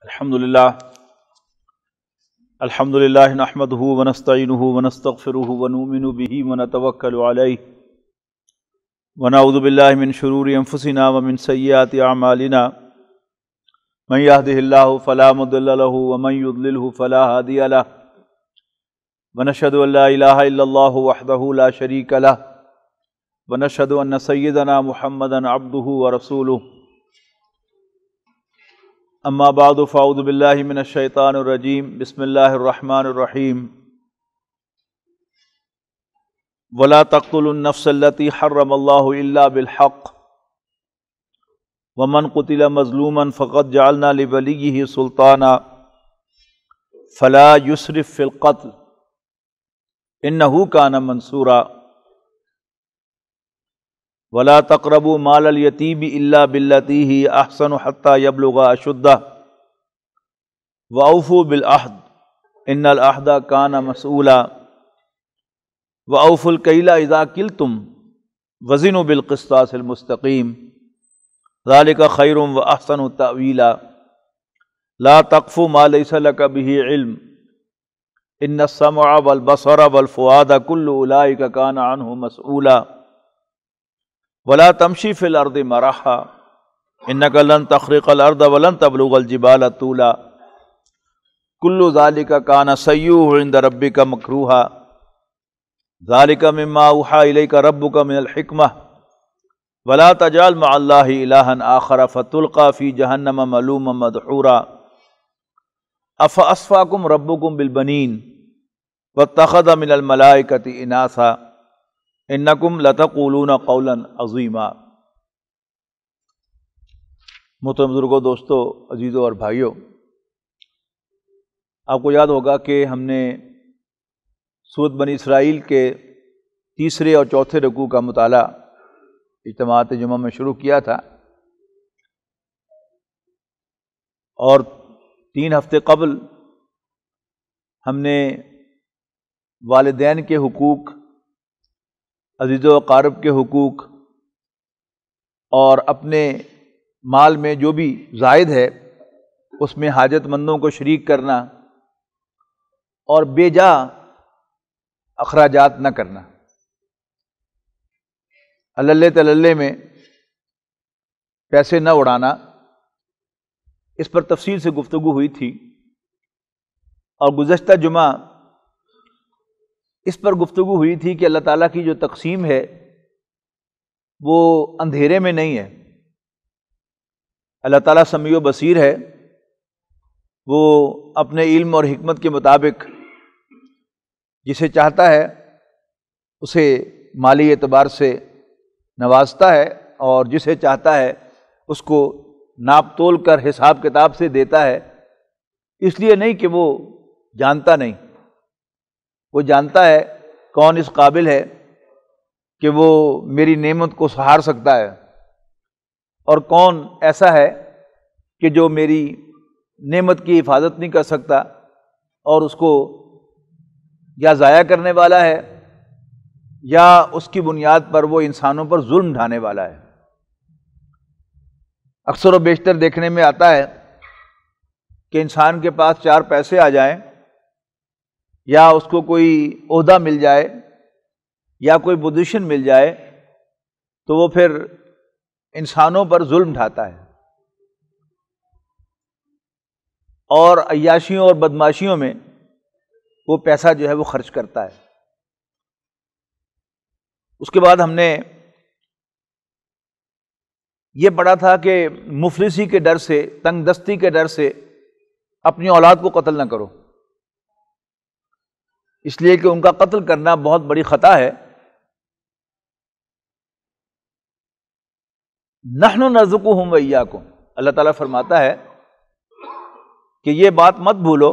الحمدللہ نحمده ونستعینه ونستغفره ونؤمن به ونتوکل علیہ ونعوذ باللہ من شرور انفسنا ومن سیئات اعمالنا من يهده الله فلا مضل له ومن يضلله فلا هادی له ونشهد ان لا الہ الا اللہ وحدہ لا شریک له ونشهد ان سیدنا محمدا عبدہ ورسولہ اما بعد فاعوذ باللہ من الشیطان الرجیم بسم اللہ الرحمن الرحیم ولا تقتلوا النفس التي حرم اللہ الا بالحق ومن قتل مظلوما فقد جعلنا لولیہ سلطانا فلا يسرف في القتل انہ کان منصورا ولا تقربوا مال الیتیم الا باللتی ہی احسن حتی یبلغ اشدہ واوفوا بالعہد ان العہد کان مسئولا واوفوا الکیل اذا کلتم وزنوا بالقسطاس المستقیم ذلک خیر واحسن تأویلا لا تقف ما لیس لک به علم ان السمع والبصر والفؤاد کل اولئک کان عنہ مسئولا ولا تمشی فی الارض مرحا انک لن تخرق الارض ولن تبلغ الجبال طولا کل ذلک کان سیئہ عند ربک مکروہا ذلک مما اوحی الیک ربک من الحکمہ ولا تجعل مع اللہ الہا آخر فتلقى فی جہنم ملوما مدحورا افاصفاکم ربکم بالبنین واتخذ من الملائکۃ اناثا انکم لتقولون قولا عظیما۔ محترم بزرگوں، دوستوں، عزیزوں اور بھائیوں، آپ کو یاد ہوگا کہ ہم نے سورۃ بنی اسرائیل کے تیسرے اور چوتھے رکوع کا مطالعہ اجتماعات جمعہ میں شروع کیا تھا، اور 3 ہفتے قبل ہم نے والدین کے حقوق، عزیز و اقارب کے حقوق اور اپنے مال میں جو بھی زائد ہے اس میں حاجت مندوں کو شریک کرنا اور بے جا اخراجات نہ کرنا، اللہ تللے میں پیسے نہ اڑانا، اس پر تفصیل سے گفتگو ہوئی تھی۔ اور گزشتہ جمعہ اس پر گفتگو ہوئی تھی کہ اللہ تعالیٰ کی جو تقسیم ہے وہ اندھیرے میں نہیں ہے، اللہ تعالیٰ سمیع و بصیر ہے، وہ اپنے علم اور حکمت کے مطابق جسے چاہتا ہے اسے مالی اعتبار سے نوازتا ہے اور جسے چاہتا ہے اس کو ناپ تول کر حساب کتاب سے دیتا ہے، اس لیے نہیں کہ وہ جانتا نہیں، وہ جانتا ہے کون اس قابل ہے کہ وہ میری نعمت کو سہار سکتا ہے، اور کون ایسا ہے کہ جو میری نعمت کی حفاظت نہیں کر سکتا اور اس کو یا ضائع کرنے والا ہے یا اس کی بنیاد پر وہ انسانوں پر ظلم ڈھانے والا ہے۔ اکثر و بیشتر دیکھنے میں آتا ہے کہ انسان کے پاس 4 پیسے آ جائیں یا اس کو کوئی عہدہ مل جائے یا کوئی پوزیشن مل جائے تو وہ پھر انسانوں پر ظلم ڈھاتا ہے اور عیاشیوں اور بدماشیوں میں وہ پیسہ جو ہے وہ خرچ کرتا ہے۔ اس کے بعد ہم نے یہ پڑھا تھا کہ مفلسی کے ڈر سے، تنگ دستی کے ڈر سے اپنی اولاد کو قتل نہ کرو، اس لیے کہ ان کا قتل کرنا بہت بڑی خطا ہے۔ نحن نرزقهم وإياكم، اللہ تعالیٰ فرماتا ہے کہ یہ بات مت بھولو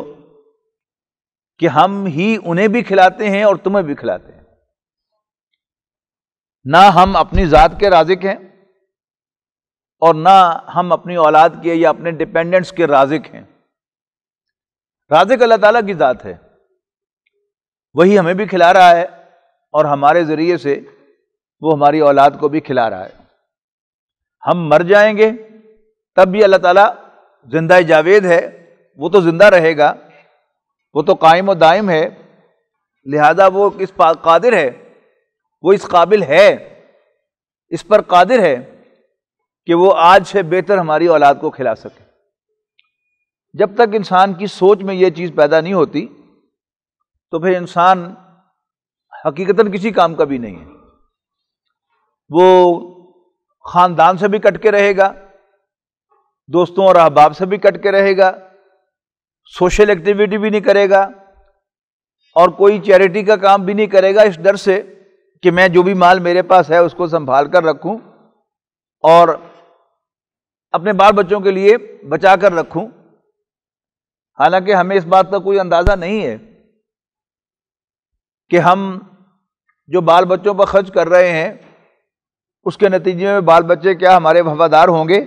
کہ ہم ہی انہیں بھی کھلاتے ہیں اور تمہیں بھی کھلاتے ہیں، نہ ہم اپنی ذات کے رازق ہیں اور نہ ہم اپنی اولاد کے یا اپنے ڈیپینڈنٹس کے رازق ہیں، رازق اللہ تعالیٰ کی ذات ہے، وہی ہمیں بھی کھلا رہا ہے اور ہمارے ذریعے سے وہ ہماری اولاد کو بھی کھلا رہا ہے۔ ہم مر جائیں گے تب بھی اللہ تعالیٰ زندہ جاوید ہے وہ تو زندہ رہے گا، وہ تو قائم و دائم ہے، لہذا وہ اس پر قادر ہے، وہ اس قابل ہے، اس پر قادر ہے کہ وہ آج سے بہتر ہماری اولاد کو کھلا سکے۔ جب تک انسان کی سوچ میں یہ چیز پیدا نہیں ہوتی تو پھر انسان حقیقتاً کسی کام کا بھی نہیں ہے۔ وہ خاندان سے بھی کٹ کے رہے گا، دوستوں اور احباب سے بھی کٹ کے رہے گا، سوشل ایکٹیویٹی بھی نہیں کرے گا، اور کوئی چیریٹی کا کام بھی نہیں کرے گا، اس ڈر سے کہ میں جو بھی مال میرے پاس ہے اس کو سنبھال کر رکھوں اور اپنے بال بچوں کے لیے بچا کر رکھوں۔ حالانکہ ہمیں اس بات کا کوئی اندازہ نہیں ہے کہ ہم جو بال بچوں پر خرچ کر رہے ہیں اس کے نتیجے میں بال بچے کیا ہمارے وفادار ہوں گے،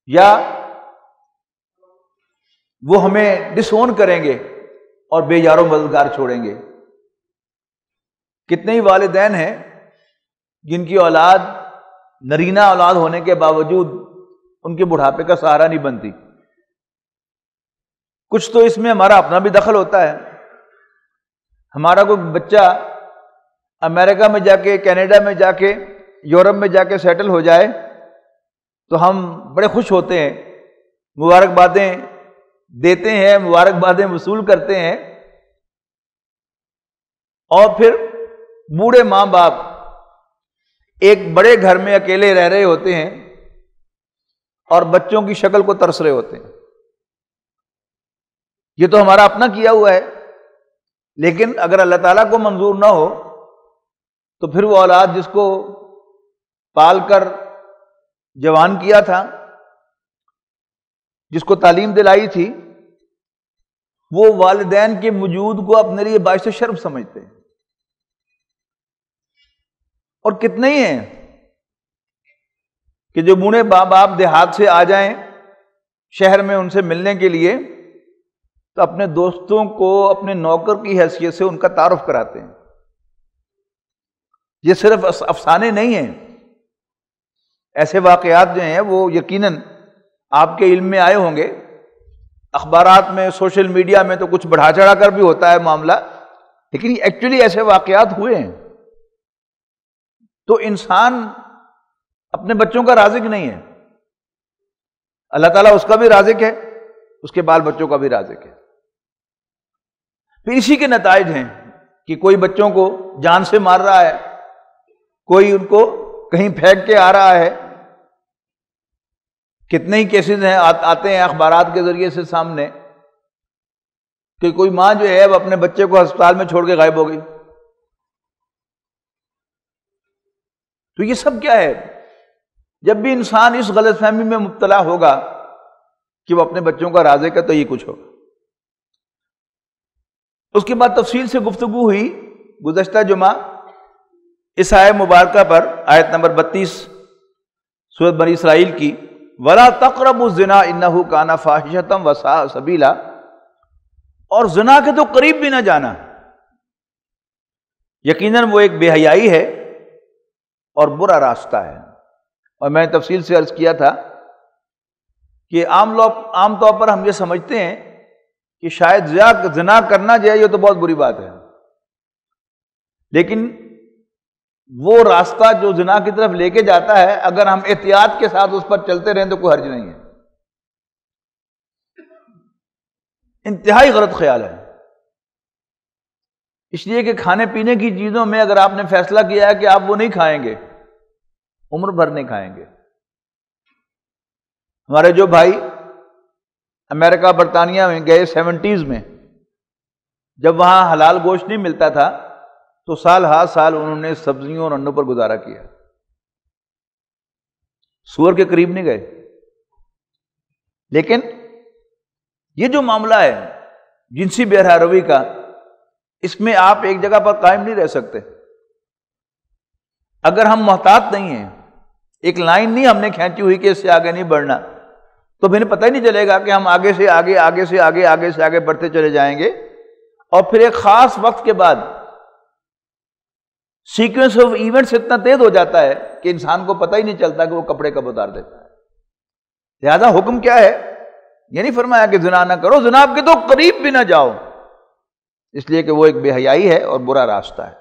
یا وہ ہمیں ڈس اون کریں گے اور بے یار و مددگار چھوڑیں گے۔ کتنے ہی والدین ہیں جن کی اولاد نرینہ اولاد ہونے کے باوجود ان کے بڑھاپے کا سہارا نہیں بنتی۔ کچھ تو اس میں ہمارا اپنا بھی دخل ہوتا ہے۔ ہمارا کوئی بچہ امریکہ میں جا کے، کینیڈا میں جا کے، یورپ میں جا کے سیٹل ہو جائے تو ہم بڑے خوش ہوتے ہیں، مبارکبادیں دیتے ہیں، مبارکبادیں وصول کرتے ہیں، اور پھر بوڑھے ماں باپ ایک بڑے گھر میں اکیلے رہ رہے ہوتے ہیں اور بچوں کی شکل کو ترس رہے ہوتے ہیں۔ یہ تو ہمارا اپنا کیا ہوا ہے، لیکن اگر اللہ تعالیٰ کو منظور نہ ہو تو پھر وہ اولاد جس کو پال کر جوان کیا تھا، جس کو تعلیم دلائی تھی، وہ والدین کے وجود کو اپنے لیے باعث شرم سمجھتے ہیں۔ اور کتنے ہی ہیں کہ جو بوڑھے باپ دیہات سے آ جائیں شہر میں ان سے ملنے کے لیے تو اپنے دوستوں کو اپنے نوکر کی حیثیت سے ان کا تعارف کراتے ہیں۔ یہ صرف افسانے نہیں ہیں، ایسے واقعات جو ہیں وہ یقیناً آپ کے علم میں آئے ہوں گے، اخبارات میں، سوشل میڈیا میں تو کچھ بڑھا چڑھا کر بھی ہوتا ہے معاملہ، لیکن ایکچولی ایسے واقعات ہوئے ہیں۔ تو انسان اپنے بچوں کا رازق نہیں ہے، اللہ تعالیٰ اس کا بھی رازق ہے، اس کے بال بچوں کا بھی رازق ہے۔ پھر اسی کے نتائج ہیں کہ کوئی بچوں کو جان سے مار رہا ہے، کوئی ان کو کہیں پھینک کے آ رہا ہے۔ کتنے ہی کیسز ہیں آتے ہیں اخبارات کے ذریعے سے سامنے کہ کوئی ماں جو ہے وہ اپنے بچے کو ہسپتال میں چھوڑ کے غائب ہو گئی۔ تو یہ سب کیا ہے؟ جب بھی انسان اس غلط فہمی میں مبتلا ہوگا کہ وہ اپنے بچوں کا رازق ہے تو یہ کچھ ہوگا۔ اس کے بعد تفصیل سے گفتگو ہوئی گزشتہ جمعہ اس آیت مبارکہ پر، آیت نمبر 32 سورۃ بنی اسرائیل کی، وَلَا تَقْرَبُوا الزِّنَا إِنَّهُ كَانَ فَاحِشَةً وَسَاءَ سَبِيلًا، اور زنا کے تو قریب بھی نہ جانا، یقیناً وہ ایک بے حیائی ہے اور برا راستہ ہے۔ اور میں نے تفصیل سے عرض کیا تھا کہ عام طور پر ہم یہ سمجھتے ہیں کہ شاید زنا کرنا جو ہے یہ تو بہت بری بات ہے، لیکن وہ راستہ جو زنا کی طرف لے کے جاتا ہے اگر ہم احتیاط کے ساتھ اس پر چلتے رہیں تو کوئی حرج نہیں ہے۔ انتہائی غلط خیال ہے، اس لیے کہ کھانے پینے کی چیزوں میں اگر آپ نے فیصلہ کیا ہے کہ آپ وہ نہیں کھائیں گے، عمر بھر نہیں کھائیں گے۔ ہمارے جو بھائی امریکہ برطانیہ میں گئے 70s میں، جب وہاں حلال گوشت نہیں ملتا تھا تو سال ہر سال انہوں نے سبزیوں اور انڈوں پر گزارا کیا، سور کے قریب نہیں گئے۔ لیکن یہ جو معاملہ ہے جنسی بے حیا روی کا، اس میں آپ ایک جگہ پر قائم نہیں رہ سکتے۔ اگر ہم محتاط نہیں ہیں، ایک لائن نہیں ہم نے کھینچی ہوئی کہ اس سے آگے نہیں بڑھنا، تو پھر پتہ ہی نہیں چلے گا کہ ہم آگے سے آگے، آگے سے آگے، آگے سے آگے بڑھتے چلے جائیں گے، اور پھر ایک خاص وقت کے بعد سیکوینس آف ایونٹس اتنا تیز ہو جاتا ہے کہ انسان کو پتہ ہی نہیں چلتا کہ وہ کپڑے کب اتار دیتا ہے۔ لہذا حکم کیا ہے؟ یہ نہیں فرمایا کہ زنا نہ کرو، زنا کے تو قریب بھی نہ جاؤ، اس لیے کہ وہ ایک بے حیائی ہے اور برا راستہ ہے۔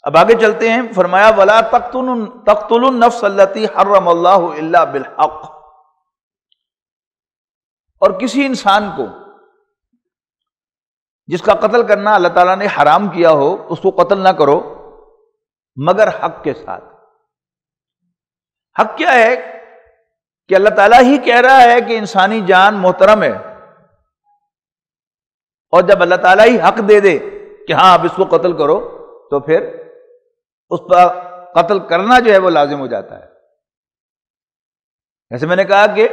اب آگے چلتے ہیں، فرمایا وَلَا تَقْتُلُوا النَّفْسَ الَّتِي حَرَّمَ اللَّهُ إِلَّا بِالْحَقِّ، اور کسی انسان کو جس کا قتل کرنا اللہ تعالیٰ نے حرام کیا ہو اس کو قتل نہ کرو مگر حق کے ساتھ۔ حق کیا ہے کہ اللہ تعالیٰ ہی کہہ رہا ہے کہ انسانی جان محترم ہے، اور جب اللہ تعالیٰ ہی حق دے دے کہ ہاں اب اس کو قتل کرو تو پھر اس پر قتل کرنا جو ہے وہ لازم ہو جاتا ہے۔ جیسے میں نے کہا کہ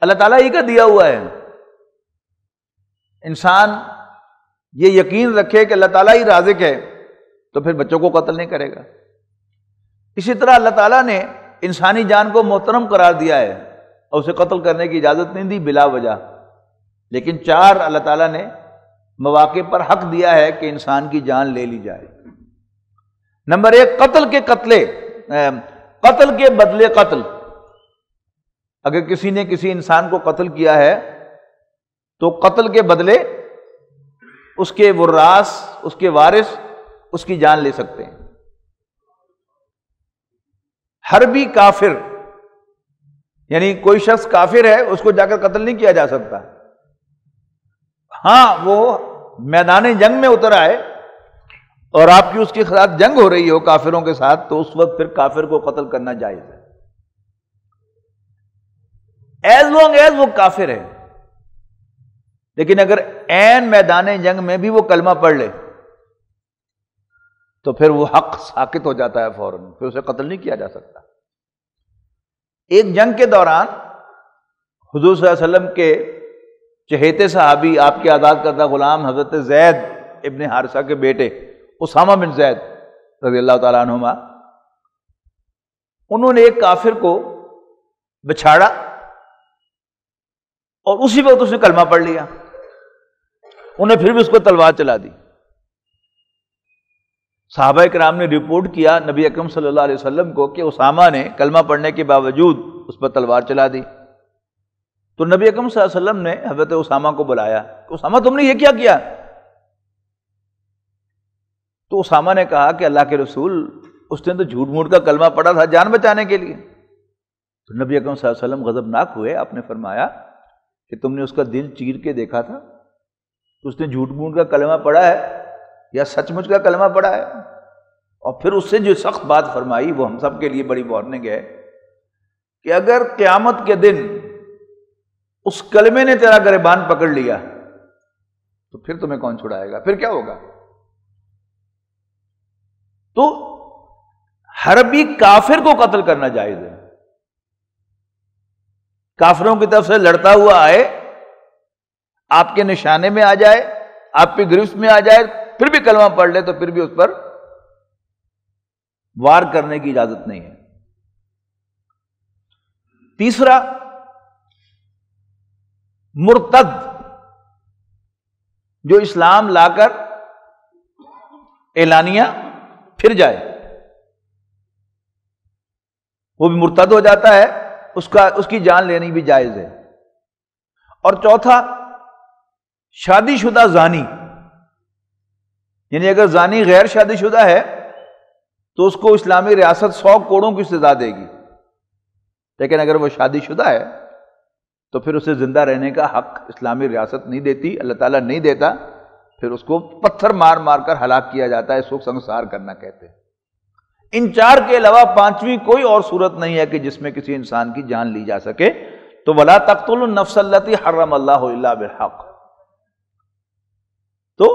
اللہ تعالیٰ ہی کا دیا ہوا ہے، انسان یہ یقین رکھے کہ اللہ تعالیٰ ہی رازق ہے تو پھر بچوں کو قتل نہیں کرے گا۔ اسی طرح اللہ تعالیٰ نے انسانی جان کو محترم قرار دیا ہے اور اسے قتل کرنے کی اجازت نہیں دی بلا وجہ، لیکن 4 اللہ تعالیٰ نے مواقع پر حق دیا ہے کہ انسان کی جان لے لی جائے۔ نمبر 1، قتل کے بدلے قتل۔ اگر کسی نے کسی انسان کو قتل کیا ہے تو قتل کے بدلے اس کے وراث، اس کے وارث اس کی جان لے سکتے ہیں۔ حربی کافر، یعنی کوئی شخص کافر ہے اس کو جا کر قتل نہیں کیا جا سکتا، ہاں وہ میدان جنگ میں اتر آئے اور آپ کی اس کے ساتھ جنگ ہو رہی ہو کافروں کے ساتھ تو اس وقت پھر کافر کو قتل کرنا جائز ہے، ایز لانگ ایز وہ کافر ہے۔ لیکن اگر عین میدان جنگ میں بھی وہ کلمہ پڑھ لے تو پھر وہ حق ساقط ہو جاتا ہے فوراً، پھر اسے قتل نہیں کیا جا سکتا۔ ایک جنگ کے دوران حضور صلی اللہ علیہ وسلم کے چہیتے صحابی، آپ کے آزاد کردہ غلام حضرت زید ابن حارثہ کے بیٹے اسامہ بن زید رضی اللہ تعالیٰ عنہما، انہوں نے ایک کافر کو بچھاڑا اور اسی وقت اس نے کلمہ پڑھ لیا، انہیں پھر بھی اس کو تلوار چلا دی۔ صحابہ کرام نے رپورٹ کیا نبی اکرم صلی اللہ علیہ وسلم کو کہ اسامہ نے کلمہ پڑھنے کے باوجود اس پر تلوار چلا دی۔ تو نبی اکرم صلی اللہ علیہ وسلم نے حضرت اسامہ کو بلایا کہ اسامہ تم نے یہ کیا کیا؟ تو اسامہ نے کہا کہ اللہ کے رسول اس نے تو جھوٹ موٹ کا کلمہ پڑھا تھا جان بچانے کے لیے۔ تو نبی اکرم صلی اللہ علیہ وسلم غضبناک ہوئے، آپ نے فرمایا کہ تم نے اس کا دل چیر کے دیکھا تھا تو اس نے جھوٹ موٹ کا کلمہ پڑھا ہے یا سچ مچ کا کلمہ پڑھا ہے؟ اور پھر اس سے جو سخت بات فرمائی وہ ہم سب کے لیے بڑی وارننگ ہے کہ اگر قیامت کے دن اس کلمے نے تیرا گریبان پکڑ لیا تو پھر تمہیں کون چھڑائے گا، پھر کیا ہوگا؟ تو حربی کافر کو قتل کرنا جائز ہے، کافروں کی طرف سے لڑتا ہوا آئے، آپ کے نشانے میں آ جائے، آپ کی گرفت میں آ جائے، پھر بھی کلمہ پڑھ لے تو پھر بھی اس پر وار کرنے کی اجازت نہیں ہے۔ تیسرا، مرتد، جو اسلام لا کر اعلانیہ پھر جائے، وہ بھی مرتد ہو جاتا ہے، اس کی جان لینی بھی جائز ہے۔ اور چوتھا، شادی شدہ زانی، یعنی اگر زانی غیر شادی شدہ ہے تو اس کو اسلامی ریاست 100 کوڑوں کی سزا دے گی، لیکن اگر وہ شادی شدہ ہے تو پھر اسے زندہ رہنے کا حق اسلامی ریاست نہیں دیتی، اللہ تعالیٰ نہیں دیتا، پھر اس کو پتھر مار مار کر ہلاک کیا جاتا ہے، اس کو سنسار کرنا کہتے ہیں۔ ان 4 کے علاوہ 5ویں کوئی اور صورت نہیں ہے کہ جس میں کسی انسان کی جان لی جا سکے۔ تو وَلَا تَقْتُلُوا النَّفْسَ الَّتِي حَرَّمَ اللَّهُ إِلَّا بِالْحَقِّ، تو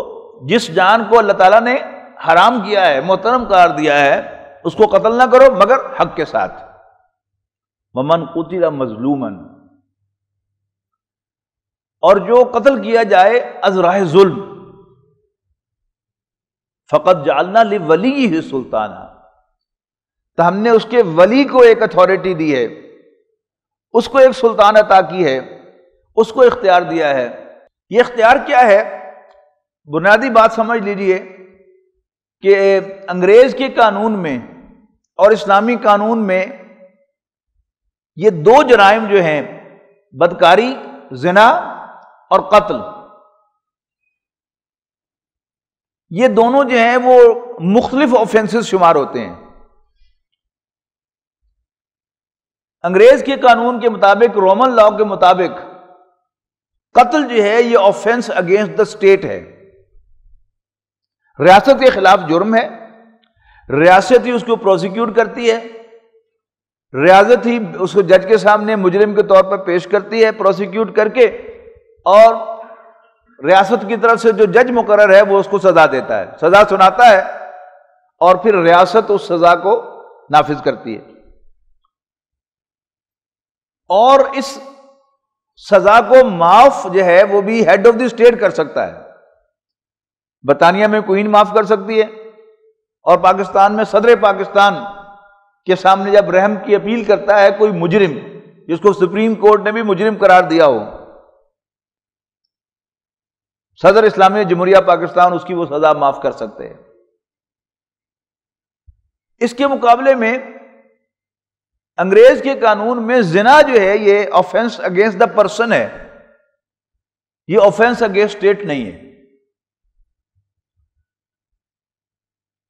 جس جان کو اللہ تعالیٰ نے حرام کیا ہے، محترم قرار دیا ہے، اس کو قتل نہ کرو مگر حق کے ساتھ۔ وَمَنْ قُتِلَ مَظْلُومًا، اور جو قتل کیا جائے از راہ ظلم، فَقَدْ جَعَلْنَا لِوَلِيِّهِ سُلْطَانًا، تو ہم نے اس کے ولی کو ایک اتھارٹی دی ہے، اس کو ایک سلطان عطا کی ہے، اس کو اختیار دیا ہے۔ یہ اختیار کیا ہے؟ بنیادی بات سمجھ لیجئے کہ انگریز کے قانون میں اور اسلامی قانون میں یہ 2 جرائم جو ہیں بدکاری، زنا اور قتل، یہ دونوں جو ہیں وہ مختلف آفینسز شمار ہوتے ہیں۔ انگریز کے قانون کے مطابق، رومن لاء کے مطابق، قتل جو ہے یہ آفینس اگینسٹ دا اسٹیٹ ہے، ریاست کے خلاف جرم ہے، ریاست ہی اس کو پروسیکیوٹ کرتی ہے، ریاست ہی اس کو جج کے سامنے مجرم کے طور پر پیش کرتی ہے پروسیکیوٹ کر کے، اور ریاست کی طرف سے جو جج مقرر ہے وہ اس کو سزا دیتا ہے، سزا سناتا ہے، اور پھر ریاست اس سزا کو نافذ کرتی ہے، اور اس سزا کو معاف جو ہے وہ بھی ہیڈ آف دی اسٹیٹ کر سکتا ہے۔ برطانیہ میں کوئین معاف کر سکتی ہے، اور پاکستان میں صدر پاکستان کے سامنے جب رحم کی اپیل کرتا ہے کوئی مجرم جس کو سپریم کورٹ نے بھی مجرم قرار دیا ہو، صدر اسلامی جمہوریہ پاکستان اس کی وہ سزا معاف کر سکتے ہیں۔ اس کے مقابلے میں انگریز کے قانون میں زنا جو ہے یہ آفینس اگینسٹ دا پرسن ہے، یہ آفینس اگینسٹ اسٹیٹ نہیں ہے۔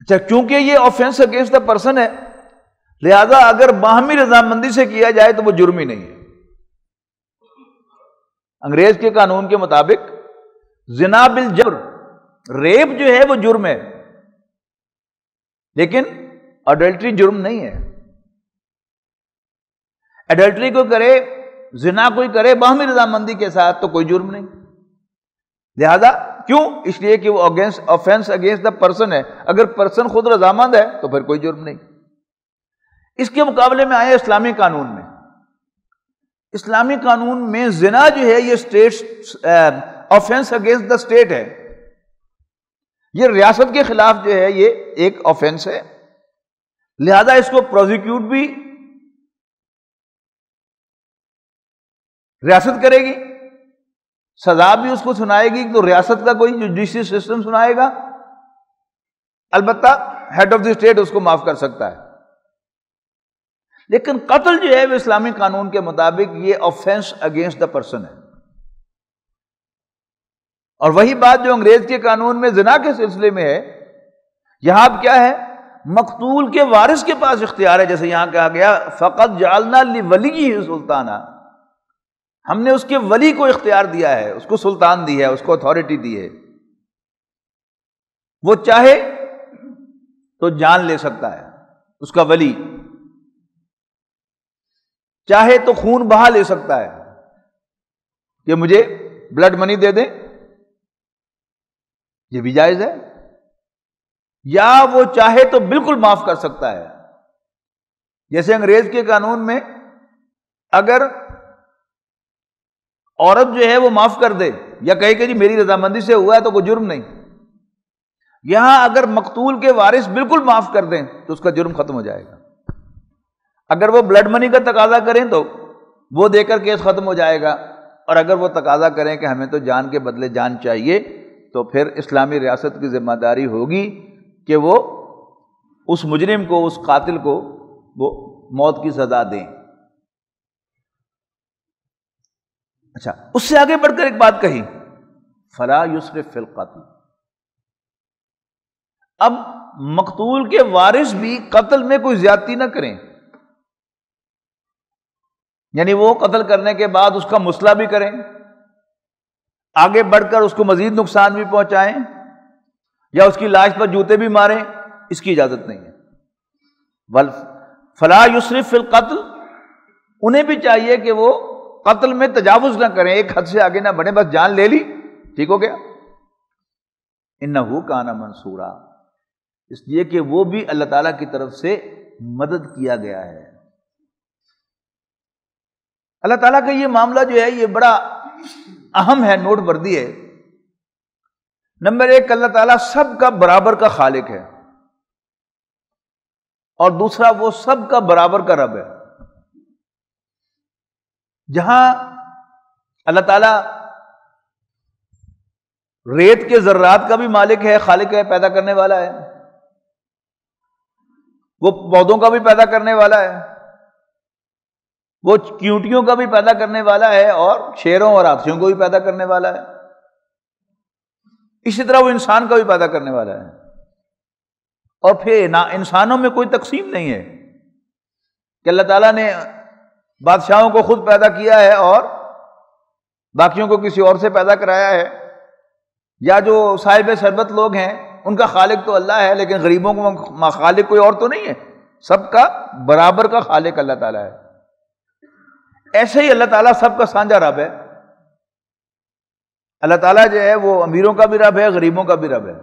اچھا، کیونکہ یہ آفینس اگینسٹ دا پرسن ہے، لہذا اگر باہمی رضامندی سے کیا جائے تو وہ جرم ہی نہیں ہے۔ انگریز کے قانون کے مطابق زنا بالجبر، ریپ جو ہے وہ جرم ہے، لیکن اڈلٹری جرم نہیں ہے۔ اڈلٹری کو کرے، زنا کوئی کرے باہمی رضامندی کے ساتھ تو کوئی جرم نہیں، لہذا کیوں؟ اس لیے کہ وہ آفینس اگینسٹ دا پرسن ہے، اگر پرسن خود رضامند ہے تو پھر کوئی جرم نہیں۔ اس کے مقابلے میں آئے اسلامی قانون میں، اسلامی قانون میں زنا جو ہے یہ state offence against the state ہے، یہ ریاست کے خلاف جو ہے یہ ایک آفینس ہے، لہذا اس کو پروزیکیوٹ بھی ریاست کرے گی، سزا بھی اس کو سنائے گی، تو ریاست کا کوئی جوڈیشل سسٹم سنائے گا، البتہ ہیڈ آف دی اسٹیٹ اس کو معاف کر سکتا ہے۔ لیکن قتل جو ہے وہ اسلامی قانون کے مطابق یہ آفینس اگینسٹ دا پرسن ہے، اور وہی بات جو انگریز کے قانون میں زنا کے سلسلے میں ہے، یہاں اب کیا ہے؟ مقتول کے وارث کے پاس اختیار ہے، جیسے یہاں کہا گیا فقط جعلنا لولیہ سلطانہ، ہم نے اس کے ولی کو اختیار دیا ہے، اس کو سلطان دی ہے، اس کو اتھارٹی دی ہے، وہ چاہے تو جان لے سکتا ہے اس کا ولی، چاہے تو خون بہا لے سکتا ہے کہ مجھے بلڈ منی دے دیں، یہ بھی جائز ہے، یا وہ چاہے تو بالکل معاف کر سکتا ہے۔ جیسے انگریز کے قانون میں اگر عورت جو ہے وہ معاف کر دے یا کہے کہ جی میری رضامندی سے ہوا ہے تو کوئی جرم نہیں، یہاں اگر مقتول کے وارث بالکل معاف کر دیں تو اس کا جرم ختم ہو جائے گا، اگر وہ بلڈ منی کا تقاضا کریں تو وہ دے کر کیس ختم ہو جائے گا، اور اگر وہ تقاضا کریں کہ ہمیں تو جان کے بدلے جان چاہیے تو پھر اسلامی ریاست کی ذمہ داری ہوگی کہ وہ اس مجرم کو، اس قاتل کو وہ موت کی سزا دیں۔ اچھا، اس سے آگے بڑھ کر ایک بات کہی، فلا یسرف فی القتل، اب مقتول کے وارث بھی قتل میں کوئی زیادتی نہ کریں، یعنی وہ قتل کرنے کے بعد اس کا مصلح بھی کریں، آگے بڑھ کر اس کو مزید نقصان بھی پہنچائیں، یا اس کی لاش پر جوتے بھی ماریں، اس کی اجازت نہیں ہے۔ فلا یسرف فی القتل، انہیں بھی چاہیے کہ وہ قتل میں تجاوز نہ کریں، ایک حد سے آگے نہ بڑھیں، بس جان لے لی ٹھیک ہو گیا۔ انہ کان منصورا، اس لیے کہ وہ بھی اللہ تعالیٰ کی طرف سے مدد کیا گیا ہے۔ اللہ تعالیٰ کا یہ معاملہ جو ہے یہ بڑا اہم ہے، نوٹ بردی ہے۔ نمبر ایک، اللہ تعالیٰ سب کا برابر کا خالق ہے، اور دوسرا وہ سب کا برابر کا رب ہے۔ جہاں اللہ تعالیٰ ریت کے ذرات کا بھی مالک ہے، خالق ہے، پیدا کرنے والا ہے، وہ پودوں کا بھی پیدا کرنے والا ہے، وہ چیونٹیوں کا بھی پیدا کرنے والا ہے اور شیروں اور ہاتھیوں کو بھی پیدا کرنے والا ہے، اسی طرح وہ انسان کا بھی پیدا کرنے والا ہے۔ اور پھر انسانوں میں کوئی تقسیم نہیں ہے کہ اللہ تعالیٰ نے بادشاہوں کو خود پیدا کیا ہے اور باقیوں کو کسی اور سے پیدا کرایا ہے، یا جو صاحب ثروت لوگ ہیں ان کا خالق تو اللہ ہے، لیکن غریبوں کو خالق کوئی اور تو نہیں ہے، سب کا برابر کا خالق اللہ تعالیٰ ہے۔ ایسے ہی اللہ تعالیٰ سب کا سانجھا رب ہے۔ اللہ تعالیٰ جو ہے وہ امیروں کا بھی رب ہے، غریبوں کا بھی رب ہے،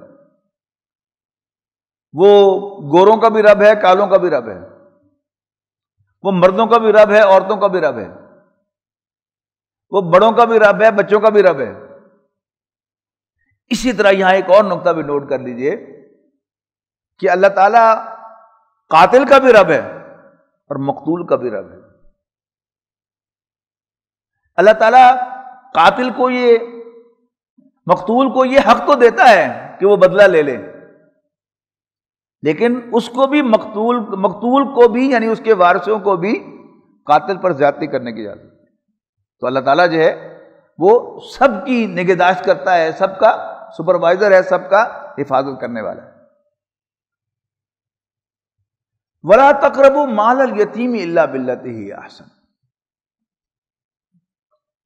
وہ گوروں کا بھی رب ہے، کالوں کا بھی رب ہے، وہ مردوں کا بھی رب ہے، عورتوں کا بھی رب ہے، وہ بڑوں کا بھی رب ہے، بچوں کا بھی رب ہے۔ اسی طرح یہاں ایک اور نقطہ بھی نوٹ کر لیجئے کہ اللہ تعالیٰ قاتل کا بھی رب ہے اور مقتول کا بھی رب ہے۔ اللہ تعالیٰ قاتل کو مقتول کو یہ حق تو دیتا ہے کہ وہ بدلہ لے لے، لیکن اس کو بھی مقتول کو بھی، یعنی اس کے وارثوں کو بھی قاتل پر زیادتی کرنے کی اجازت۔ تو اللہ تعالیٰ جو ہے وہ سب کی نگہداشت کرتا ہے، سب کا سپروائزر ہے، سب کا حفاظت کرنے والا ہے۔ وَلَا تَقْرَبُوا مَالَ الْيَتِيمِ إِلَّا بِالَّتِي هِيَ أَحْسَنُ،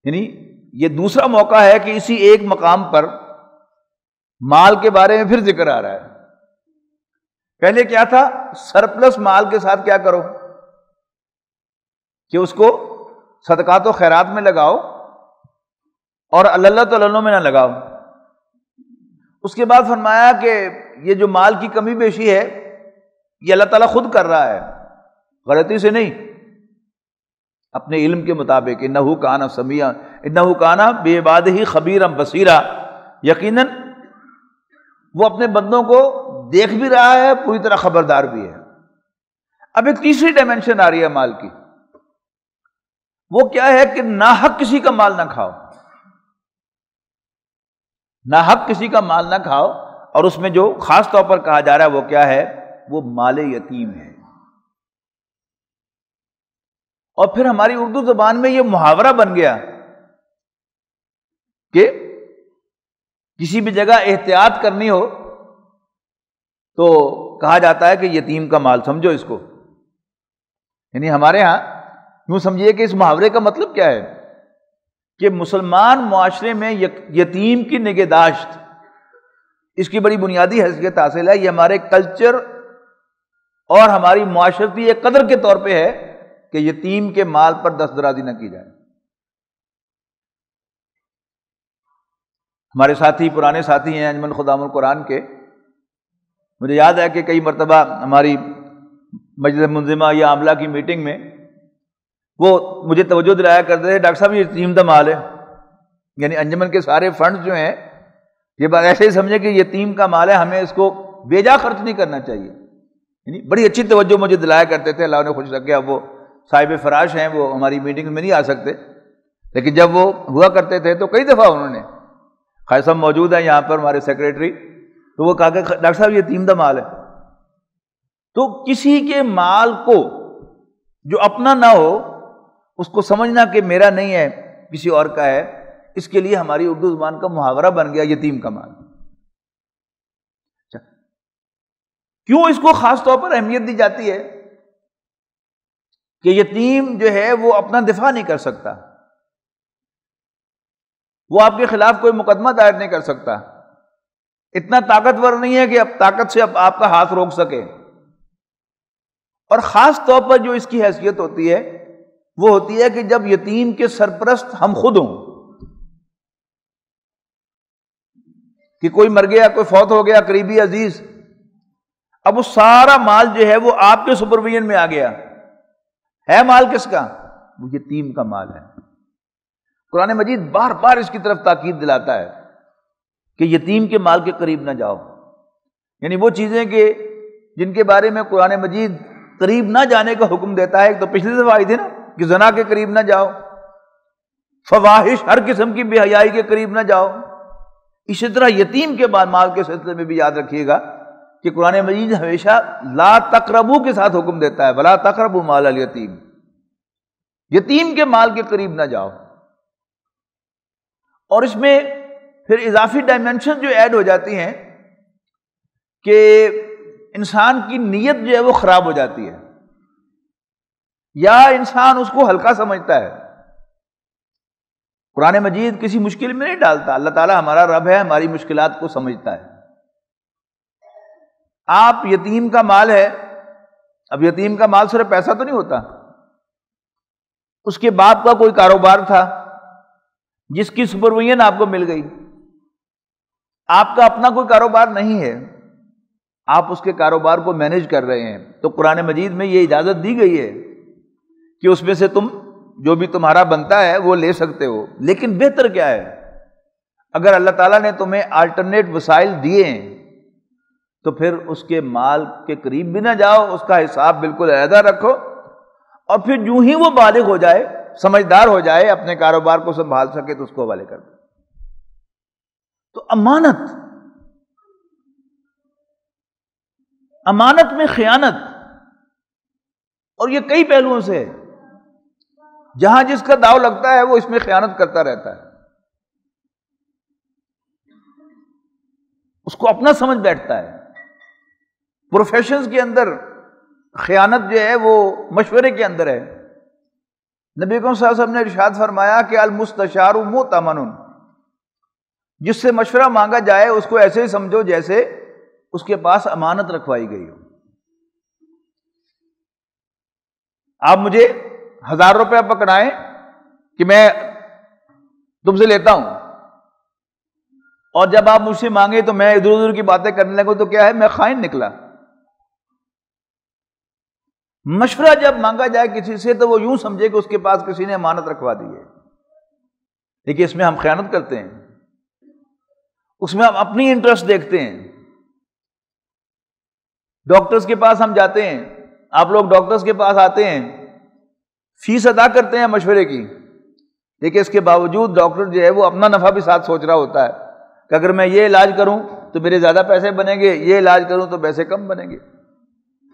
یعنی یہ دوسرا موقع ہے کہ اسی ایک مقام پر مال کے بارے میں پھر ذکر آ رہا ہے۔ پہلے کیا تھا؟ سرپلس مال کے ساتھ کیا کرو کہ اس کو صدقات و خیرات میں لگاؤ اور اللہ تعالیٰ میں نہ لگاؤ۔ اس کے بعد فرمایا کہ یہ جو مال کی کمی بیشی ہے یہ اللہ تعالیٰ خود کر رہا ہے، غلطی سے نہیں، اپنے علم کے مطابق۔ انہ کان سمیعا، انہ کان بعبادہ خبیرا بصیرا، یقیناً وہ اپنے بندوں کو دیکھ بھی رہا ہے، پوری طرح خبردار بھی ہے۔ اب ایک تیسری ڈائمنشن آ رہی ہے مال کی، وہ کیا ہے کہ ناحق کسی کا مال نہ کھاؤ، ناحق کسی کا مال نہ کھاؤ۔ اور اس میں جو خاص طور پر کہا جا رہا ہے وہ کیا ہے؟ وہ مال یتیم ہے۔ اور پھر ہماری اردو زبان میں یہ محاورہ بن گیا کہ کسی بھی جگہ احتیاط کرنی ہو تو کہا جاتا ہے کہ یتیم کا مال سمجھو اس کو، یعنی ہمارے ہاں یوں سمجھیے کہ اس محاورے کا مطلب کیا ہے کہ مسلمان معاشرے میں یتیم کی نگہداشت، اس کی بڑی بنیادی حیثیت حاصل ہے۔ یہ ہمارے کلچر اور ہماری معاشرتی ایک قدر کے طور پہ ہے کہ یتیم کے مال پر دست درازی نہ کی جائے۔ ہمارے ساتھی، پرانے ساتھی ہیں انجمن خدام القرآن کے، مجھے یاد ہے کہ کئی مرتبہ ہماری مجلس منظمہ یا عاملہ کی میٹنگ میں وہ مجھے توجہ دلایا کرتے تھے، ڈاکٹر صاحب یہ یتیم کا مال ہے، یعنی انجمن کے سارے فنڈز جو ہیں یہ بات ایسے ہی سمجھے کہ یتیم کا مال ہے، ہمیں اس کو بے جا خرچ نہیں کرنا چاہیے، یعنی بڑی اچھی توجہ مجھے دلایا کرتے تھے۔ اللہ نے خوش رکھے، اب وہ صاحب فراش ہیں، وہ ہماری میٹنگ میں نہیں آ سکتے، لیکن جب وہ ہوا کرتے تھے تو کئی دفعہ انہوں نے، خیر صاحب موجود ہیں یہاں پر ہمارے سیکریٹری، تو وہ کہا کہ ڈاکٹر صاحب یہ یتیم کا مال ہے۔ تو کسی کے مال کو جو اپنا نہ ہو اس کو سمجھنا کہ میرا نہیں ہے کسی اور کا ہے، اس کے لیے ہماری اردو زبان کا محاورہ بن گیا یتیم کا مال۔ کیوں اس کو خاص طور پر اہمیت دی جاتی ہے؟ کہ یتیم جو ہے وہ اپنا دفاع نہیں کر سکتا، وہ آپ کے خلاف کوئی مقدمہ دائر نہیں کر سکتا، اتنا طاقتور نہیں ہے کہ اب طاقت سے اب آپ کا ہاتھ روک سکے۔ اور خاص طور پر جو اس کی حیثیت ہوتی ہے وہ ہوتی ہے کہ جب یتیم کے سرپرست ہم خود ہوں، کہ کوئی مر گیا، کوئی فوت ہو گیا قریبی عزیز، اب وہ سارا مال جو ہے وہ آپ کے سپرویژن میں آ گیا ہے۔ مال کس کا؟ وہ یتیم کا مال ہے۔ قرآن مجید بار بار اس کی طرف تاکید دلاتا ہے کہ یتیم کے مال کے قریب نہ جاؤ، یعنی وہ چیزیں کہ جن کے بارے میں قرآن مجید قریب نہ جانے کا حکم دیتا ہے۔ ایک تو پچھلی دفعہ آئی تھی نا کہ زنا کے قریب نہ جاؤ، فواحش ہر قسم کی بے حیائی کے قریب نہ جاؤ۔ اسی طرح یتیم کے مال کے سلسلے میں بھی یاد رکھیے گا کہ قرآن مجید ہمیشہ لا تقربو کے ساتھ حکم دیتا ہے، ولا تقربوا مال الیتیم۔ یتیم کے مال کے قریب نہ جاؤ. اور اس میں پھر اضافی ڈائمنشن جو ایڈ ہو جاتی ہیں کہ انسان کی نیت جو ہے وہ خراب ہو جاتی ہے، یا انسان اس کو ہلکا سمجھتا ہے. قرآن مجید کسی مشکل میں نہیں ڈالتا. اللہ تعالیٰ ہمارا رب ہے، ہماری مشکلات کو سمجھتا ہے. آپ یتیم کا مال ہے، اب یتیم کا مال صرف پیسہ تو نہیں ہوتا، اس کے باپ کا کوئی کاروبار تھا جس کی سپرویژن آپ کو مل گئی. آپ کا اپنا کوئی کاروبار نہیں ہے، آپ اس کے کاروبار کو مینیج کر رہے ہیں، تو قرآن مجید میں یہ اجازت دی گئی ہے کہ اس میں سے تم جو بھی تمہارا بنتا ہے وہ لے سکتے ہو. لیکن بہتر کیا ہے، اگر اللہ تعالیٰ نے تمہیں آلٹرنیٹ وسائل دیے ہیں تو پھر اس کے مال کے قریب بھی نہ جاؤ، اس کا حساب بالکل علیحدہ رکھو، اور پھر جو ہی وہ بالغ ہو جائے، سمجھدار ہو جائے، اپنے کاروبار کو سنبھال سکے تو اس کو حوالے کر دو. تو امانت میں خیانت، اور یہ کئی پہلوؤں سے ہے. جہاں جس کا داؤ لگتا ہے وہ اس میں خیانت کرتا رہتا ہے، اس کو اپنا سمجھ بیٹھتا ہے. پروفیشنز کے اندر خیانت جو ہے وہ مشورے کے اندر ہے. نبی اکرم صلی اللہ علیہ وسلم نے ارشاد فرمایا کہ المستشار مؤتمن، جس سے مشورہ مانگا جائے اس کو ایسے ہی سمجھو جیسے اس کے پاس امانت رکھوائی گئی ہو. آپ مجھے 1000 روپیہ پکڑائیں کہ میں تم سے لیتا ہوں، اور جب آپ مجھ سے مانگے تو میں ادھر ادھر کی باتیں کرنے لگوں تو کیا ہے، میں خائن نکلا. مشورہ جب مانگا جائے کسی سے تو وہ یوں سمجھے کہ اس کے پاس کسی نے امانت رکھوا دی ہے، لیکن اس میں ہم خیانت کرتے ہیں، اس میں ہم اپنی انٹرسٹ دیکھتے ہیں. ڈاکٹرز کے پاس ہم جاتے ہیں، آپ لوگ ڈاکٹرز کے پاس آتے ہیں، فیس ادا کرتے ہیں مشورے کی، لیکن اس کے باوجود ڈاکٹر جو ہے وہ اپنا نفع بھی ساتھ سوچ رہا ہوتا ہے کہ اگر میں یہ علاج کروں تو میرے زیادہ پیسے بنیں گے، یہ علاج کروں تو پیسے کم بنیں گے.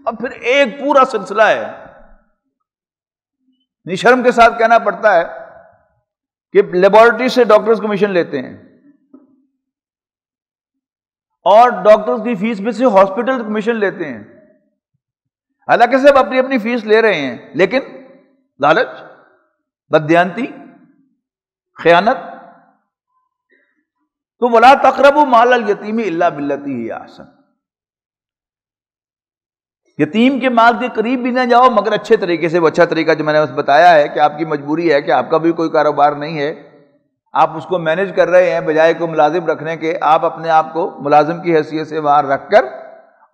اب پھر ایک پورا سلسلہ ہے. شرم کے ساتھ کہنا پڑتا ہے کہ لیبارٹری سے ڈاکٹرز کمیشن لیتے ہیں، اور ڈاکٹرز کی فیس میں سے ہاسپٹل کمیشن لیتے ہیں. حالانکہ سب اپنی اپنی فیس لے رہے ہیں، لیکن لالچ، بددیانتی، خیانت. تو وَلَا تَقْرَبُوا مَالَ الْيَتِيمِ إِلَّا بِالَّتِي هِيَ أَحْسَنُ، یتیم کے مال کے قریب بھی نہ جاؤ مگر اچھے طریقے سے. وہ اچھا طریقہ جو میں نے بتایا ہے کہ آپ کی مجبوری ہے کہ آپ کا بھی کوئی کاروبار نہیں ہے، آپ اس کو مینیج کر رہے ہیں، بجائے کو ملازم رکھنے کے آپ اپنے آپ کو ملازم کی حیثیت سے وہاں رکھ کر،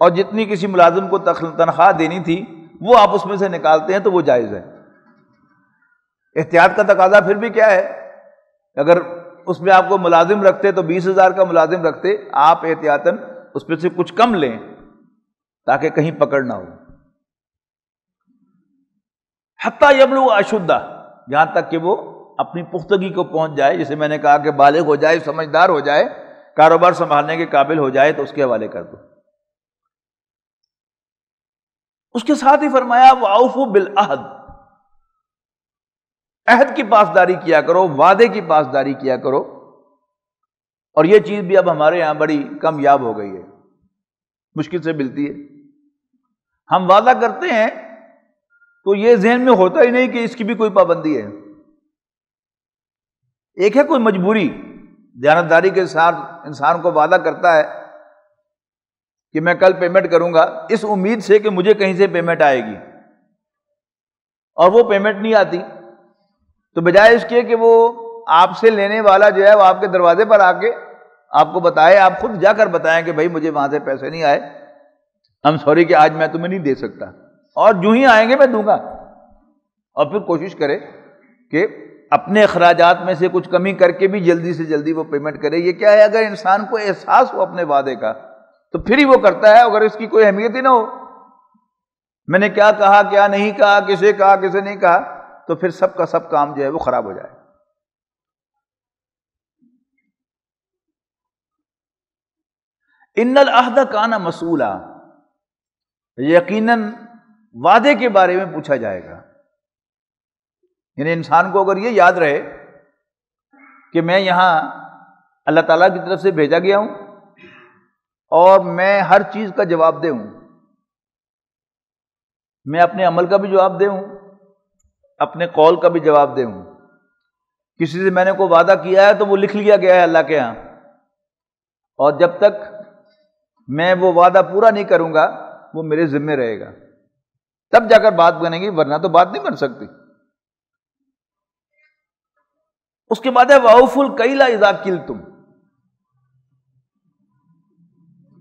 اور جتنی کسی ملازم کو تنخواہ دینی تھی وہ آپ اس میں سے نکالتے ہیں تو وہ جائز ہے. احتیاط کا تقاضا پھر بھی کیا ہے، اگر اس میں آپ کو ملازم رکھتے تو 20,000 کا ملازم رکھتے، آپ احتیاطاً اس میں سے کچھ کم لیں تاکہ کہیں پکڑ نہ ہو. حتیٰ یبلغ اشدہ، یہاں تک کہ وہ اپنی پختگی کو پہنچ جائے، جسے میں نے کہا کہ بالغ ہو جائے، سمجھدار ہو جائے، کاروبار سنبھالنے کے قابل ہو جائے تو اس کے حوالے کر دو. اس کے ساتھ ہی فرمایا وَأَوْفُوا بِالْعَهْدِ، عہد کی پاسداری کیا کرو، وعدے کی پاسداری کیا کرو. اور یہ چیز بھی اب ہمارے یہاں بڑی کم یاب ہو گئی ہے، مشکل سے ملتی ہے. ہم وعدہ کرتے ہیں تو یہ ذہن میں ہوتا ہی نہیں کہ اس کی بھی کوئی پابندی ہے. ایک ہے کوئی مجبوری، دیانتداری کے ساتھ انسان کو وعدہ کرتا ہے کہ میں کل پیمنٹ کروں گا اس امید سے کہ مجھے کہیں سے پیمنٹ آئے گی، اور وہ پیمنٹ نہیں آتی، تو بجائے اس کے کہ وہ آپ سے لینے والا جو ہے وہ آپ کے دروازے پر آ کے آپ کو بتائے، آپ خود جا کر بتائیں کہ بھائی مجھے وہاں سے پیسے نہیں آئے، I'm sorry کہ آج میں تمہیں نہیں دے سکتا، اور جو ہی آئیں گے میں دوں گا. اور پھر کوشش کرے کہ اپنے اخراجات میں سے کچھ کمی کر کے بھی جلدی سے جلدی وہ پیمنٹ کرے. یہ کیا ہے، اگر انسان کو احساس ہو اپنے وعدے کا تو پھر ہی وہ کرتا ہے. اگر اس کی کوئی اہمیت ہی نہ ہو، میں نے کیا کہا، کیا نہیں کہا، کسے نہیں کہا، تو پھر سب کا سب کام جو ہے وہ خراب ہو جائے. ان العہد کان مسئولا، یقیناً وعدے کے بارے میں پوچھا جائے گا. یعنی انسان کو اگر یہ یاد رہے کہ میں یہاں اللہ تعالیٰ کی طرف سے بھیجا گیا ہوں اور میں ہر چیز کا جواب دہ ہوں، میں اپنے عمل کا بھی جواب دہ ہوں، اپنے قول کا بھی جواب دہ ہوں، کسی سے میں نے کوئی وعدہ کیا ہے تو وہ لکھ لیا گیا ہے اللہ کے ہاں، اور جب تک میں وہ وعدہ پورا نہیں کروں گا وہ میرے ذمہ رہے گا، تب جا کر بات بنے گی، ورنہ تو بات نہیں بن سکتی۔ اس کے بعد ہے وَأَوْفُوا الْكَيْلَ إِذَا كِلْتُمْ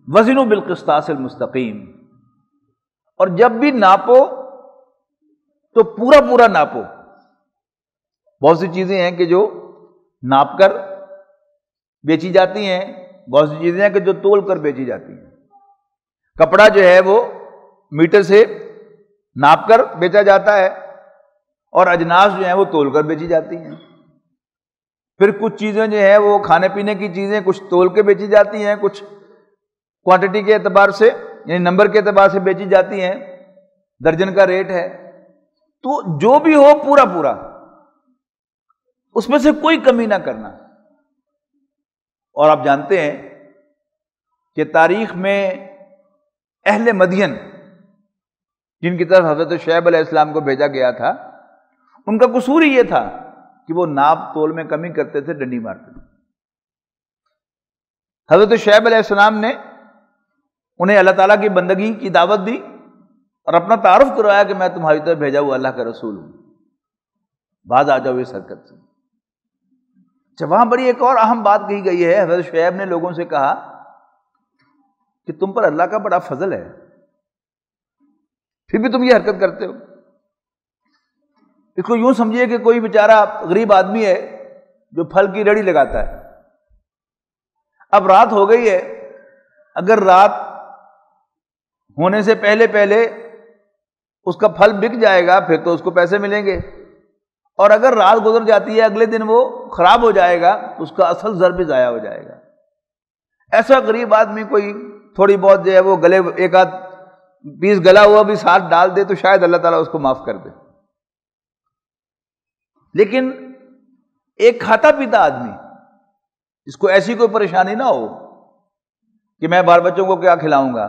وَزِنُوا بِالْقِسْطَاسِ الْمُسْتَقِيمِ، اور جب بھی ناپو تو پورا پورا ناپو۔ بہت سی چیزیں ہیں کہ جو ناپ کر بیچی جاتی ہیں، بہت سی چیزیں ہیں کہ جو تول کر بیچی جاتی ہیں۔ کپڑا جو ہے وہ میٹر سے ناپ کر بیچا جاتا ہے اور اجناس جو ہیں وہ تول کر بیچی جاتی ہیں۔ پھر کچھ چیزیں جو ہیں وہ کھانے پینے کی چیزیں کچھ تول کے بیچی جاتی ہیں، کچھ کوانٹٹی کے اعتبار سے یعنی نمبر کے اعتبار سے بیچی جاتی ہیں، درجن کا ریٹ ہے۔ تو جو بھی ہو پورا پورا، اس میں سے کوئی کمی نہ کرنا۔ اور آپ جانتے ہیں کہ تاریخ میں اہل مدین جن کی طرف حضرت شعیب علیہ السلام کو بھیجا گیا تھا، ان کا قصور ہی یہ تھا کہ وہ ناپ تول میں کمی کرتے تھے، ڈنڈی مارتے تھے۔ حضرت شعیب علیہ السلام نے انہیں اللہ تعالیٰ کی بندگی کی دعوت دی اور اپنا تعارف کروایا کہ میں تمہاری طرف بھیجا ہوا اللہ کا رسول ہوں، باز آ جاؤ اس حرکت سے۔ جب وہاں بڑی ایک اور اہم بات کہی گئی ہے، حضرت شعیب نے لوگوں سے کہا کہ تم پر اللہ کا بڑا فضل ہے، پھر بھی تم یہ حرکت کرتے ہو۔ اس کو یوں سمجھیے کہ کوئی بیچارہ غریب آدمی ہے جو پھل کی ریڑھی لگاتا ہے، اب رات ہو گئی ہے، اگر رات ہونے سے پہلے پہلے اس کا پھل بک جائے گا پھر تو اس کو پیسے ملیں گے، اور اگر رات گزر جاتی ہے اگلے دن وہ خراب ہو جائے گا تو اس کا اصل زر بھی ضائع ہو جائے گا۔ ایسا غریب آدمی کوئی تھوڑی بہت جو ہے وہ گلے ایک آدھ پیس گلا ہوا بھی ساتھ ڈال دے تو شاید اللہ تعالیٰ اس کو معاف کر دے، لیکن ایک کھاتا پیتا آدمی جس کو ایسی کوئی پریشانی نہ ہو کہ میں بال بچوں کو کیا کھلاؤں گا،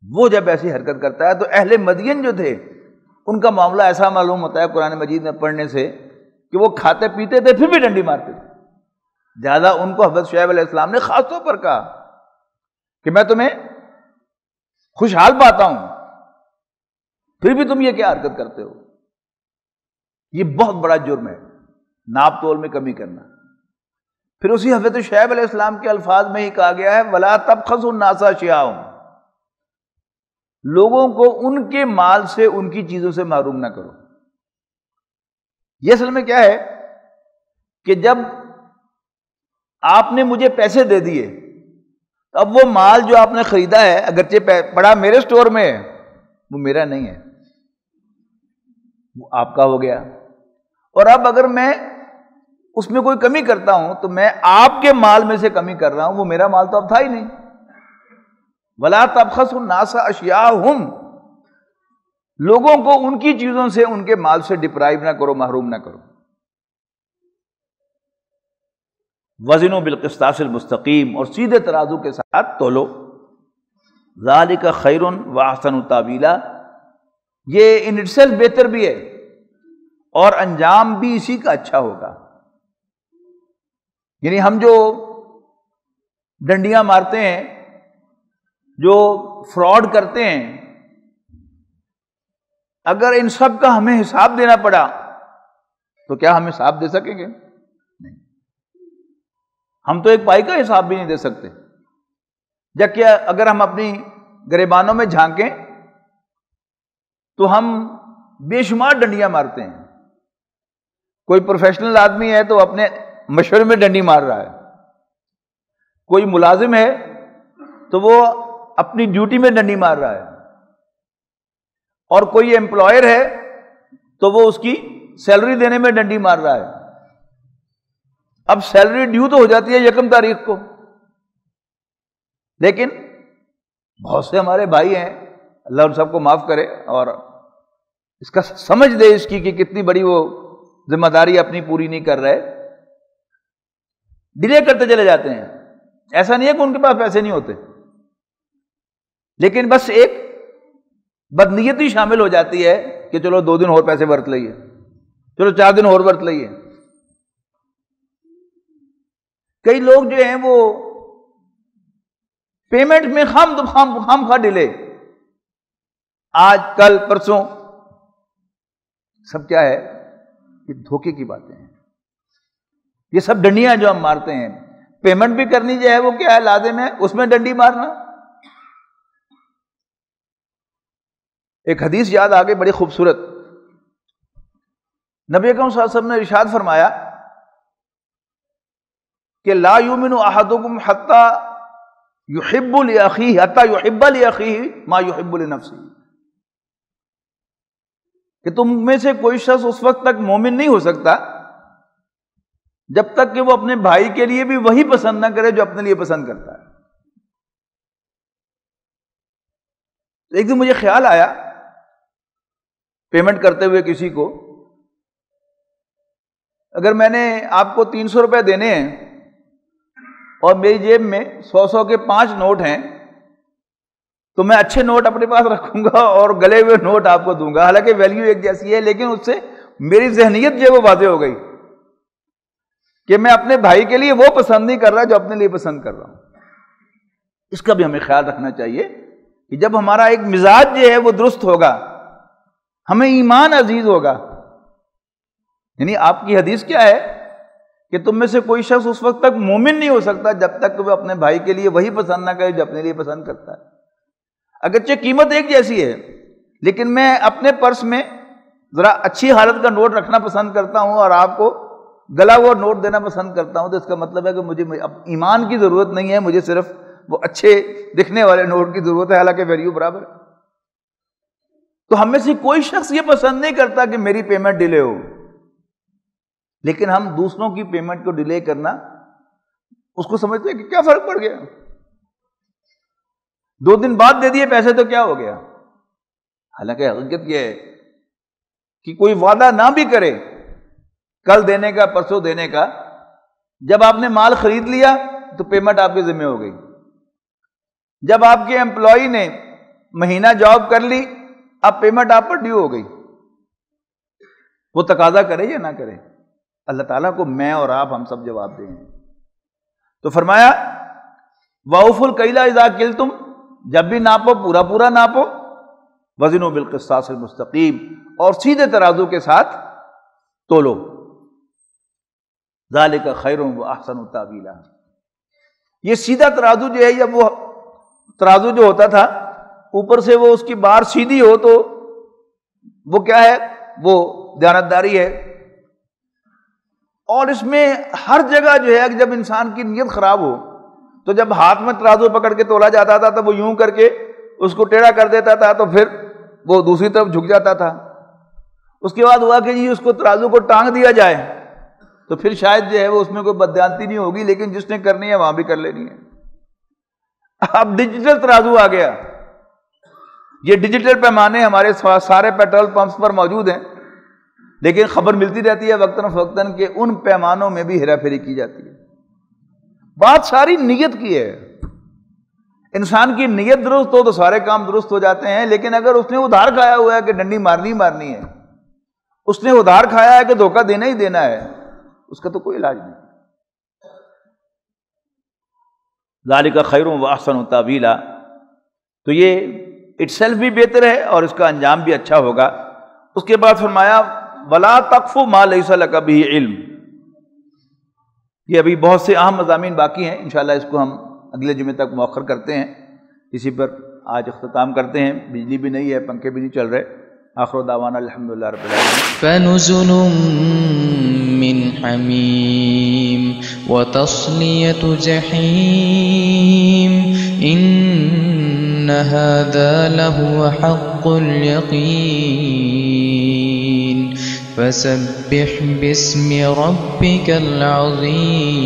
وہ جب ایسی حرکت کرتا ہے تو اہل مدین جو تھے ان کا معاملہ ایسا معلوم ہوتا ہے قرآن مجید میں پڑھنے سے کہ وہ کھاتے پیتے تھے پھر بھی ڈنڈی مارتے تھے۔ زیادہ ان کو حضرت شعیب علیہ السلام نے خاص طور پر کہا کہ میں تمہیں خوشحال پاتا ہوں، پھر بھی تم یہ کیا حرکت کرتے ہو۔ یہ بہت بڑا جرم ہے، ناپ تول میں کمی کرنا۔ پھر اسی حضرت شعیب علیہ السلام کے الفاظ میں ہی کہا گیا ہے وَلَا تَبْخَسُوا النَّاسَ أَشْيَاءَهُمْ، لوگوں کو ان کے مال سے ان کی چیزوں سے محروم نہ کرو۔ یہ اصل میں کیا ہے کہ جب آپ نے مجھے پیسے دے دیے تو اب وہ مال جو آپ نے خریدا ہے اگرچہ پڑا میرے سٹور میں ہے وہ میرا نہیں ہے، وہ آپ کا ہو گیا، اور اب اگر میں اس میں کوئی کمی کرتا ہوں تو میں آپ کے مال میں سے کمی کر رہا ہوں، وہ میرا مال تو اب تھا ہی نہیں۔ وَلَا تَبْخَسُوا النَّاسَ أَشْيَاءَهُمْ، لوگوں کو ان کی چیزوں سے ان کے مال سے ڈپرائیو نہ کرو، محروم نہ کرو۔ وَزِنُوا بِالْقِسْطَاسِ الْمُسْتَقِيمِ، اور سیدھے ترازو کے ساتھ تولو۔ ذَلِكَ خَيْرٌ وَأَحْسَنُ تَأْوِيلًا، یہ ان اٹسیلف بہتر بھی ہے اور انجام بھی اسی کا اچھا ہوگا۔ یعنی ہم جو ڈنڈیاں مارتے ہیں، جو فراڈ کرتے ہیں، اگر ان سب کا ہمیں حساب دینا پڑا تو کیا ہم حساب دے سکیں گے؟ نہیں، ہم تو ایک پائی کا حساب بھی نہیں دے سکتے۔ جبکہ اگر ہم اپنی گریبانوں میں جھانکیں تو ہم بے شمار ڈنڈیاں مارتے ہیں۔ کوئی پروفیشنل آدمی ہے تو اپنے مشورے میں ڈنڈی مار رہا ہے، کوئی ملازم ہے تو وہ اپنی ڈیوٹی میں ڈنڈی مار رہا ہے، اور کوئی ایمپلائر ہے تو وہ اس کی سیلری دینے میں ڈنڈی مار رہا ہے۔ اب سیلری ڈیو تو ہو جاتی ہے 1 تاریخ کو، لیکن بہت سے ہمارے بھائی ہیں، اللہ ان سب کو معاف کرے اور اس کا سمجھ دے اس کی کہ کتنی بڑی وہ ذمہ داری اپنی پوری نہیں کر رہے، ڈیلے کرتے چلے جاتے ہیں. ایسا نہیں ہے کہ ان کے پاس پیسے نہیں ہوتے، لیکن بس ایک بدنیتی شامل ہو جاتی ہے کہ چلو 2 دن اور پیسے برت لئیے، چلو 4 دن اور برت لئیے. کئی لوگ جو ہیں وہ پیمنٹ میں خام خواہ ڈیلے، آج کل پرسوں، سب کیا ہے؟ یہ دھوکے کی باتیں ہیں، یہ سب ڈنڈیاں جو ہم مارتے ہیں. پیمنٹ بھی کرنی جو ہے وہ کیا ہے؟ لازم ہے، اس میں ڈنڈی مارنا. ایک حدیث یاد آ گئی بڑی خوبصورت. نبی اکرم صلی اللہ علیہ وسلم نے ارشاد فرمایا کہ لا یؤمن احدکم حتی یحب لاخیہ ما یحب لنفسہ، کہ تم میں سے کوئی شخص اس وقت تک مومن نہیں ہو سکتا جب تک کہ وہ اپنے بھائی کے لیے بھی وہی پسند نہ کرے جو اپنے لیے پسند کرتا ہے. ایک دن مجھے خیال آیا پیمنٹ کرتے ہوئے کسی کو، اگر میں نے آپ کو 300 روپے دینے ہیں اور میری جیب میں 100 کے 5 نوٹ ہیں، تو میں اچھے نوٹ اپنے پاس رکھوں گا اور گلے ہوئے نوٹ آپ کو دوں گا. حالانکہ ویلیو ایک جیسی ہے، لیکن اس سے میری ذہنیت جو ہے وہ واضح ہو گئی کہ میں اپنے بھائی کے لیے وہ پسند نہیں کر رہا جو اپنے لیے پسند کر رہا ہوں. اس کا بھی ہمیں خیال رکھنا چاہیے کہ جب ہمارا ایک مزاج جو ہے وہ درست ہوگا، ہمیں ایمان عزیز ہوگا. یعنی آپ کی حدیث کیا ہے کہ تم میں سے کوئی شخص اس وقت تک مومن نہیں ہو سکتا جب تک کہ وہ اپنے بھائی کے لیے وہی پسند نہ کرے جو اپنے لیے پسند کرتا ہے. اگرچہ قیمت ایک جیسی ہے، لیکن میں اپنے پرس میں ذرا اچھی حالت کا نوٹ رکھنا پسند کرتا ہوں اور آپ کو گلا ہوا نوٹ دینا پسند کرتا ہوں، تو اس کا مطلب ہے کہ مجھے ایمان کی ضرورت نہیں ہے، مجھے صرف وہ اچھے دکھنے والے نوٹ کی ضرورت ہے، حالانکہ ویلیو برابر ہے. تو ہم میں سے کوئی شخص یہ پسند نہیں کرتا کہ میری پیمنٹ ڈیلے ہو، لیکن ہم دوسروں کی پیمنٹ کو ڈیلے کرنا اس کو سمجھتے ہیں کہ کیا فرق پڑ گیا، 2 دن بعد دے دیے پیسے تو کیا ہو گیا. حالانکہ حقیقت یہ ہے کہ کوئی وعدہ نہ بھی کرے کل دینے کا، پرسوں دینے کا، جب آپ نے مال خرید لیا تو پیمنٹ آپ کے ذمہ ہو گئی. جب آپ کے امپلائی نے مہینہ جاب کر لی، اب پیمنٹ آپ پر ڈیو ہو گئی. وہ تقاضا کرے یا نہ کرے، اللہ تعالیٰ کو میں اور آپ ہم سب جواب دیں. تو فرمایا وَأَوْفُوا الْكَيْلَ إِذَا كِلْتُمْ، جب بھی ناپو پورا پورا ناپو، وزنوا بالقسطاس المستقیم، اور سیدھے ترازو کے ساتھ تولو، ذالک خیر واحسن تاویلا. یہ سیدھا ترازو جو ہے، یا وہ ترازو جو ہوتا تھا اوپر سے وہ اس کی بار سیدھی ہو تو وہ کیا ہے؟ وہ دیانتداری ہے. اور اس میں ہر جگہ جو ہے جب انسان کی نیت خراب ہو تو جب ہاتھ میں ترازو پکڑ کے تولا جاتا تھا تو وہ یوں کر کے اس کو ٹیڑھا کر دیتا تھا، تو پھر وہ دوسری طرف جھک جاتا تھا. اس کے بعد ہوا کہ جی اس کو ترازو کو ٹانگ دیا جائے تو پھر شاید جو ہے وہ اس میں کوئی بددیانتی نہیں ہوگی، لیکن جس نے کرنی ہے وہاں بھی کر لینی ہے. اب ڈیجیٹل ترازو آ گیا. یہ ڈیجیٹل پیمانے ہمارے سارے پیٹرول پمپس پر موجود ہیں، لیکن خبر ملتی رہتی ہے وقتاً فوقتاً کہ ان پیمانوں میں بھی ہیرا پھیری کی جاتی ہے. بات ساری نیت کی ہے. انسان کی نیت درست ہو تو سارے کام درست ہو جاتے ہیں، لیکن اگر اس نے ادھار کھایا ہوا ہے کہ ڈنڈی مارنی ہے، اس نے ادھار کھایا ہے کہ دھوکہ دینا ہی دینا ہے، اس کا تو کوئی علاج نہیں. ذالک خیر واحسن تاویلا. تو یہ اٹ سیلف بھی بہتر ہے اور اس کا انجام بھی اچھا ہوگا. اس کے بعد فرمایا ولا تقف ما لیس لک بہ علم. یہ ابھی بہت سے اہم مضامین باقی ہیں، انشاءاللہ اس کو ہم اگلے جمعے تک مؤخر کرتے ہیں. اسی پر آج اختتام کرتے ہیں. بجلی بھی نہیں ہے، پنکھے بھی نہیں چل رہے. آخر دعوانا الحمدللہ رب العالمین. فنزل من حمیم وتصلیۃ جحیم ان هذا لهو حق اليقین فسبح باسم ربک العظیم.